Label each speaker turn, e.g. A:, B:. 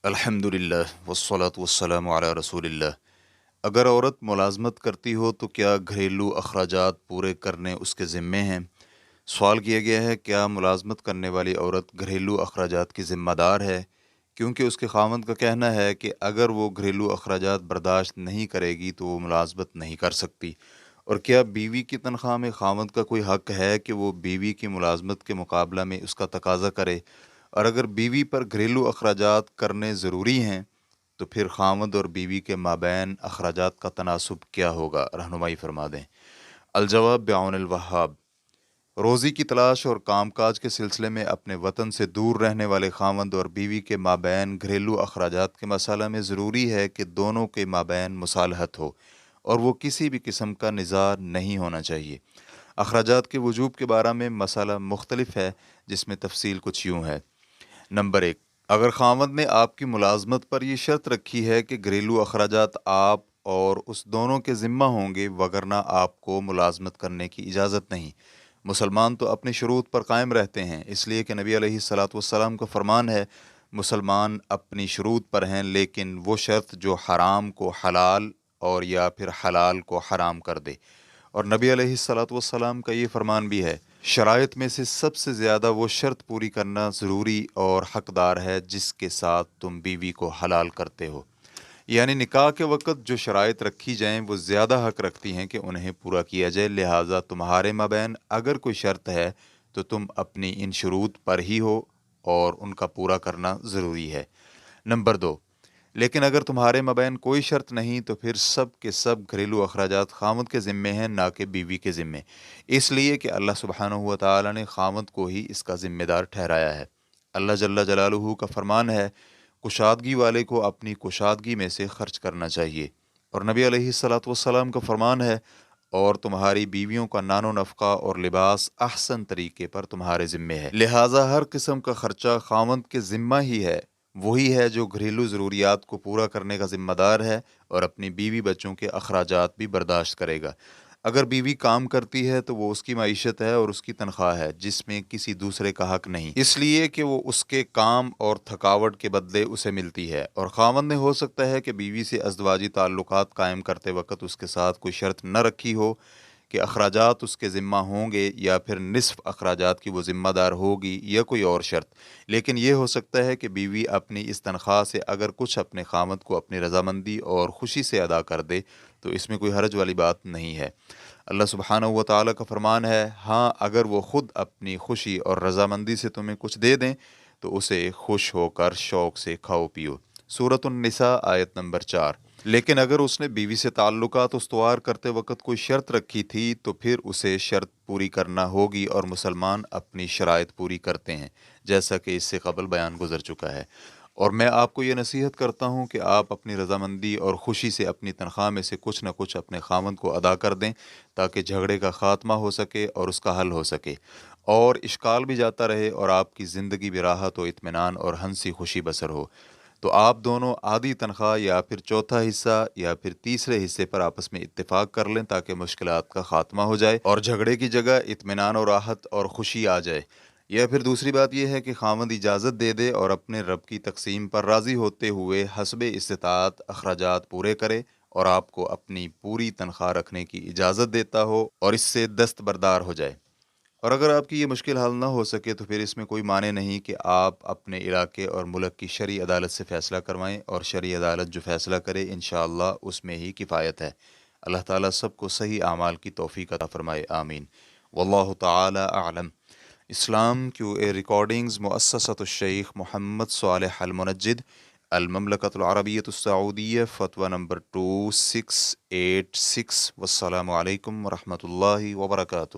A: الحمدللہ والصلاة والسلام علی رسول اللہ۔ اگر عورت ملازمت کرتی ہو تو کیا گھریلو اخراجات پورے کرنے اس کے ذمے ہیں؟ سوال کیا گیا ہے، کیا ملازمت کرنے والی عورت گھریلو اخراجات کی ذمہ دار ہے؟ کیونکہ اس کے خاوند کا کہنا ہے کہ اگر وہ گھریلو اخراجات برداشت نہیں کرے گی تو وہ ملازمت نہیں کر سکتی۔ اور کیا بیوی کی تنخواہ میں خاوند کا کوئی حق ہے کہ وہ بیوی کی ملازمت کے مقابلہ میں اس کا تقاضا کرے؟ اور اگر بیوی پر گھریلو اخراجات کرنے ضروری ہیں تو پھر خاوند اور بیوی کے مابین اخراجات کا تناسب کیا ہوگا؟ رہنمائی فرما دیں۔ الجواب بعون الوہاب۔ روزی کی تلاش اور کام کاج کے سلسلے میں اپنے وطن سے دور رہنے والے خاوند اور بیوی کے مابین گھریلو اخراجات کے مسئلہ میں ضروری ہے کہ دونوں کے مابین مصالحت ہو اور وہ کسی بھی قسم کا نزاع نہیں ہونا چاہیے۔ اخراجات کے وجوب کے بارے میں مسئلہ مختلف ہے، جس میں تفصیل کچھ یوں ہے۔ نمبر 1، اگر خاوند نے آپ کی ملازمت پر یہ شرط رکھی ہے کہ گھریلو اخراجات آپ اور اس دونوں کے ذمہ ہوں گے، وگرنہ آپ کو ملازمت کرنے کی اجازت نہیں۔ مسلمان تو اپنی شروط پر قائم رہتے ہیں، اس لیے کہ نبی علیہ الصلاۃ والسلام کا فرمان ہے، مسلمان اپنی شروط پر ہیں، لیکن وہ شرط جو حرام کو حلال اور یا پھر حلال کو حرام کر دے۔ اور نبی علیہ الصلاۃ والسلام کا یہ فرمان بھی ہے، شرائط میں سے سب سے زیادہ وہ شرط پوری کرنا ضروری اور حقدار ہے جس کے ساتھ تم بیوی کو حلال کرتے ہو۔ یعنی نکاح کے وقت جو شرائط رکھی جائیں وہ زیادہ حق رکھتی ہیں کہ انہیں پورا کیا جائے، لہٰذا تمہارے مابین اگر کوئی شرط ہے تو تم اپنی ان شروط پر ہی ہو اور ان کا پورا کرنا ضروری ہے۔ نمبر 2، لیکن اگر تمہارے مابین کوئی شرط نہیں تو پھر سب کے سب گھریلو اخراجات خاوند کے ذمے ہیں، نہ کہ بیوی کے ذمے، اس لیے کہ اللہ سبحانہ و تعالیٰ نے خاوند کو ہی اس کا ذمہ دار ٹھہرایا ہے۔ اللہ جل جلالہ کا فرمان ہے، کشادگی والے کو اپنی کشادگی میں سے خرچ کرنا چاہیے۔ اور نبی علیہ الصلاۃ والسلام کا فرمان ہے، اور تمہاری بیویوں کا نان و نفقہ اور لباس احسن طریقے پر تمہارے ذمے ہے، لہٰذا ہر قسم کا خرچہ خاوند کے ذمہ ہی ہے۔ وہی ہے جو گھریلو ضروریات کو پورا کرنے کا ذمہ دار ہے اور اپنی بیوی بچوں کے اخراجات بھی برداشت کرے گا۔ اگر بیوی کام کرتی ہے تو وہ اس کی معیشت ہے اور اس کی تنخواہ ہے، جس میں کسی دوسرے کا حق نہیں، اس لیے کہ وہ اس کے کام اور تھکاوٹ کے بدلے اسے ملتی ہے۔ اور خاوند نے ہو سکتا ہے کہ بیوی سے ازدواجی تعلقات قائم کرتے وقت اس کے ساتھ کوئی شرط نہ رکھی ہو کہ اخراجات اس کے ذمہ ہوں گے، یا پھر نصف اخراجات کی وہ ذمہ دار ہوگی، یا کوئی اور شرط، لیکن یہ ہو سکتا ہے کہ بیوی اپنی اس تنخواہ سے اگر کچھ اپنے خاوند کو اپنی رضامندی اور خوشی سے ادا کر دے تو اس میں کوئی حرج والی بات نہیں ہے۔ اللہ سبحانہ و تعالیٰ کا فرمان ہے، ہاں اگر وہ خود اپنی خوشی اور رضامندی سے تمہیں کچھ دے دیں تو اسے خوش ہو کر شوق سے کھاؤ پیو۔ سورۃ النساء آیت نمبر 4۔ لیکن اگر اس نے بیوی سے تعلقات استوار کرتے وقت کوئی شرط رکھی تھی تو پھر اسے شرط پوری کرنا ہوگی، اور مسلمان اپنی شرائط پوری کرتے ہیں، جیسا کہ اس سے قبل بیان گزر چکا ہے۔ اور میں آپ کو یہ نصیحت کرتا ہوں کہ آپ اپنی رضامندی اور خوشی سے اپنی تنخواہ میں سے کچھ نہ کچھ اپنے خاوند کو ادا کر دیں، تاکہ جھگڑے کا خاتمہ ہو سکے اور اس کا حل ہو سکے، اور اشکال بھی جاتا رہے، اور آپ کی زندگی بھی راحت و اطمینان اور ہنسی خوشی بسر ہو۔ تو آپ دونوں آدھی تنخواہ یا پھر چوتھا حصہ یا پھر تیسرے حصے پر آپس میں اتفاق کر لیں، تاکہ مشکلات کا خاتمہ ہو جائے اور جھگڑے کی جگہ اطمینان و راحت اور خوشی آ جائے۔ یا پھر دوسری بات یہ ہے کہ خاوند اجازت دے دے اور اپنے رب کی تقسیم پر راضی ہوتے ہوئے حسب استطاعت اخراجات پورے کرے، اور آپ کو اپنی پوری تنخواہ رکھنے کی اجازت دیتا ہو اور اس سے دستبردار ہو جائے۔ اور اگر آپ کی یہ مشکل حل نہ ہو سکے تو پھر اس میں کوئی معنی نہیں کہ آپ اپنے علاقے اور ملک کی شرعی عدالت سے فیصلہ کروائیں، اور شرعی عدالت جو فیصلہ کرے انشاءاللہ اس میں ہی کفایت ہے۔ اللہ تعالیٰ سب کو صحیح اعمال کی توفیق عطا فرمائے، آمین۔ واللہ تعالی اعلم۔ اسلام کیو اے ریکارڈنگز مؤسسۃ الشیخ محمد صالح المنجد، المملکۃ العربیۃ السعودیہ، فتویٰ نمبر 2686۔ والسلام علیکم ورحمۃ اللہ وبرکاتہ۔